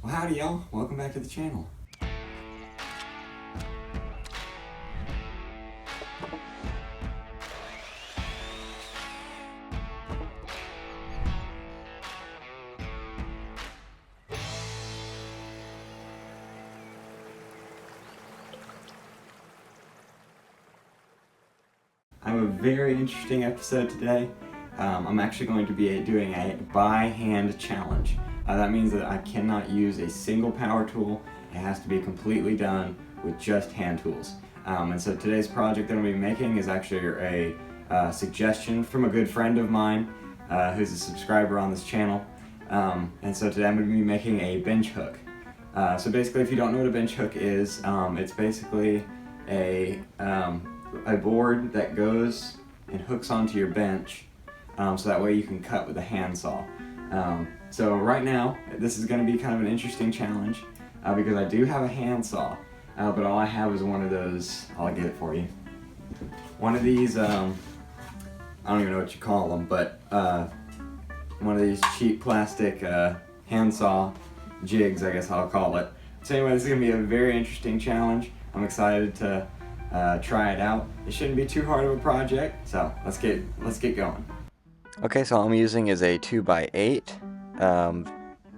Well, howdy y'all, welcome back to the channel. I have a very interesting episode today. I'm actually going to be doing a by hand challenge. That means that I cannot use a single power tool. It has to be completely done with just hand tools. And so today's project that I'm going to be making is actually a suggestion from a good friend of mine who's a subscriber on this channel. And so today I'm going to be making a bench hook. So basically, if you don't know what a bench hook is, it's basically a board that goes and hooks onto your bench, so that way you can cut with a handsaw. So right now, this is going to be kind of an interesting challenge because I do have a handsaw, but all I have is one of those. I'll get it for you. One of these, I don't even know what you call them, but one of these cheap plastic handsaw jigs, I guess I'll call it. So anyway, this is going to be a very interesting challenge. I'm excited to try it out. It shouldn't be too hard of a project, so let's get going. Okay, so all I'm using is a 2x8.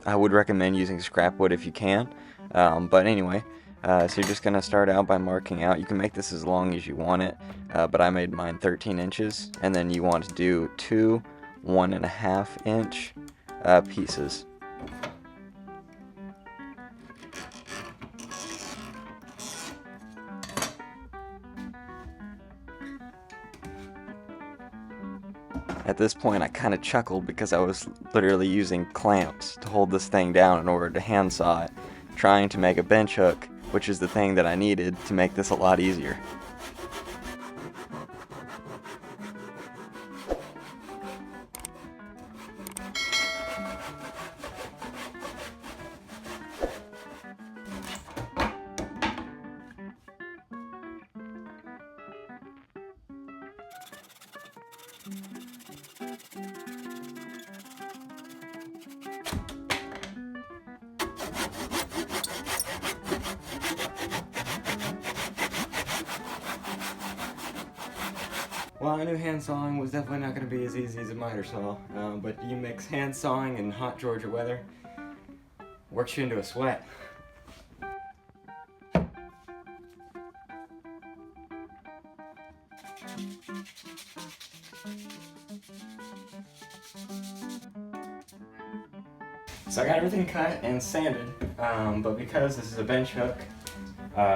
I would recommend using scrap wood if you can, but anyway, so you're just going to start out by marking out. You can make this as long as you want it, but I made mine 13 inches, and then you want to do two 1.5 inch pieces. At this point, I kind of chuckled because I was literally using clamps to hold this thing down in order to handsaw it, trying to make a bench hook, which is the thing that I needed to make this a lot easier. Well, I knew hand sawing was definitely not going to be as easy as a miter saw, but you mix hand sawing and hot Georgia weather, works you into a sweat. So I got everything cut and sanded, but because this is a bench hook,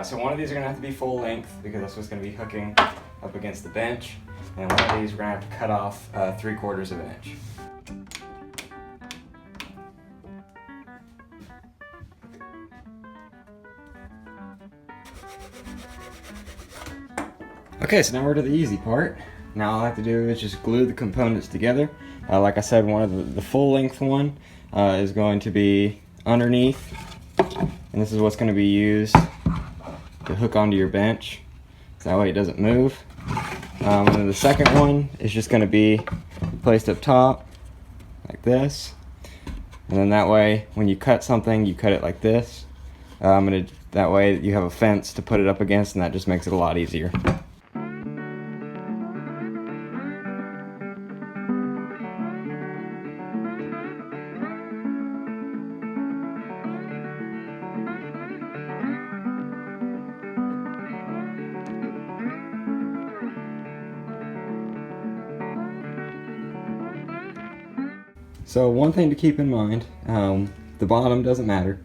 so one of these are going to have to be full length because that's what's going to be hooking up against the bench, and one of these we're going to have to cut off 3/4 of an inch. Okay, so now we're to the easy part. Now all I have to do is just glue the components together. Like I said, one of the full length one is going to be underneath, and this is what's going to be used to hook onto your bench, so that way it doesn't move. And then the second one is just going to be placed up top like this, and then that way when you cut something, you cut it like this, and that way you have a fence to put it up against, and that just makes it a lot easier. So one thing to keep in mind, the bottom doesn't matter,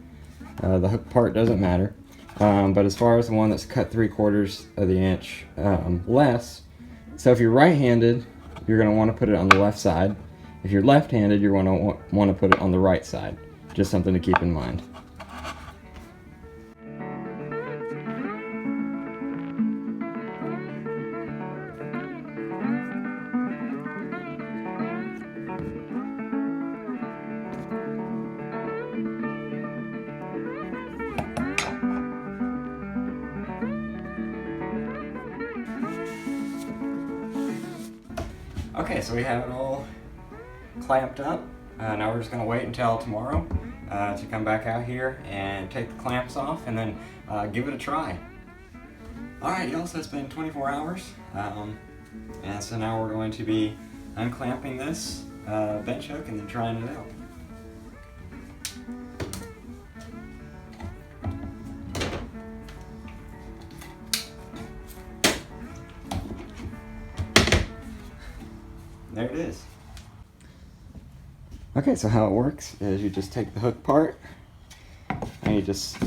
the hook part doesn't matter, but as far as the one that's cut 3/4 of the inch less, so if you're right-handed, you're going to want to put it on the left side. If you're left-handed, you're going to want to put it on the right side. Just something to keep in mind. Okay, so we have it all clamped up. Now we're just going to wait until tomorrow to come back out here and take the clamps off and then give it a try. Alright y'all, so it's been 24 hours, and so now we're going to be unclamping this bench hook and then trying it out. There it is. Okay, so how it works is you just take the hook part and you just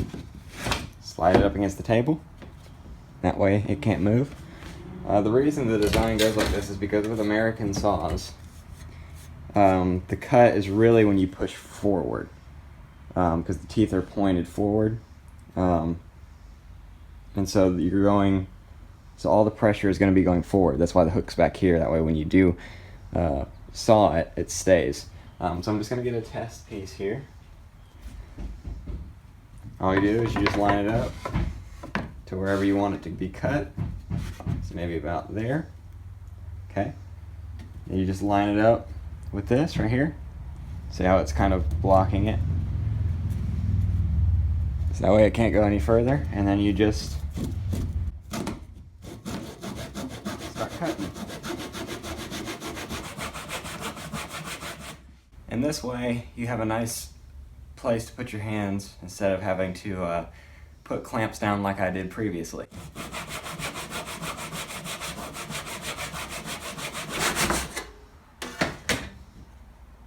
slide it up against the table. That way it can't move. The reason the design goes like this is because with American saws, the cut is really when you push forward, because the teeth are pointed forward, and so you're going, so all the pressure is going to be going forward. That's why the hook's back here. That way when you do saw it, it stays. So I'm just going to get a test piece here. All you do is you just line it up to wherever you want it to be cut. So maybe about there. Okay. And you just line it up with this right here. See how it's kind of blocking it? So that way it can't go any further. And then you just start cutting. And this way you have a nice place to put your hands instead of having to put clamps down like I did previously.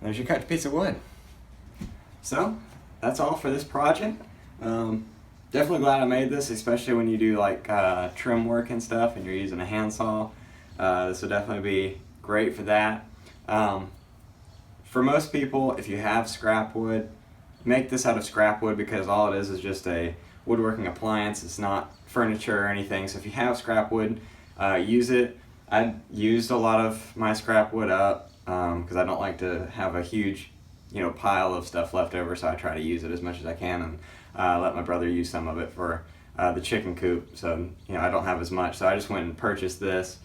There's your cut piece of wood. So that's all for this project. Definitely glad I made this, especially when you do like trim work and stuff and you're using a handsaw. This will definitely be great for that. For most people, if you have scrap wood, make this out of scrap wood, because all it is just a woodworking appliance. It's not furniture or anything. So if you have scrap wood, use it. I used a lot of my scrap wood up because I don't like to have a huge, pile of stuff left over. So I try to use it as much as I can and let my brother use some of it for the chicken coop. So I don't have as much. So I just went and purchased this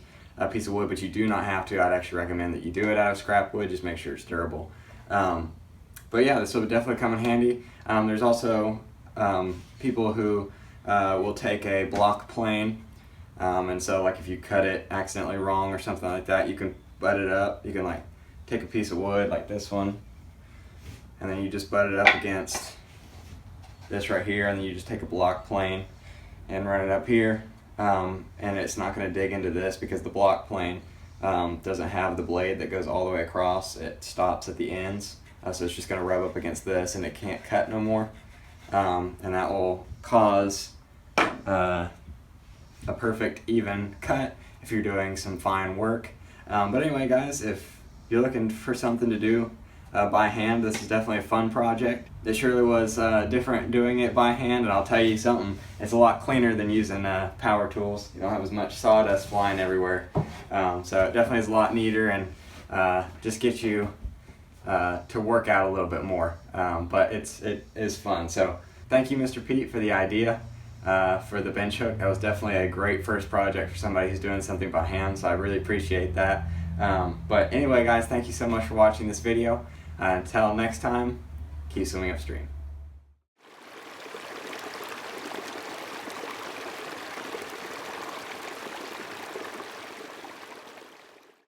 piece of wood, but you do not have to. I'd actually recommend that you do it out of scrap wood. Just make sure it's durable. But yeah, this will definitely come in handy. There's also people who will take a block plane, and so like if you cut it accidentally wrong or something like that, you can butt it up. You can like take a piece of wood like this one, and then you just butt it up against this right here, and then you just take a block plane and run it up here, and it's not going to dig into this because the block plane doesn't have the blade that goes all the way across. It stops at the ends, so it's just going to rub up against this and it can't cut no more, and that will cause a perfect even cut if you're doing some fine work. But anyway guys, if you're looking for something to do by hand, this is definitely a fun project. It surely was different doing it by hand, and I'll tell you something, it's a lot cleaner than using power tools. You don't have as much sawdust flying everywhere. So it definitely is a lot neater and just gets you to work out a little bit more. But it is fun. So thank you, Mr. Pete, for the idea for the bench hook. That was definitely a great first project for somebody who's doing something by hand, so I really appreciate that. But anyway guys, thank you so much for watching this video. Until next time, keep swimming upstream.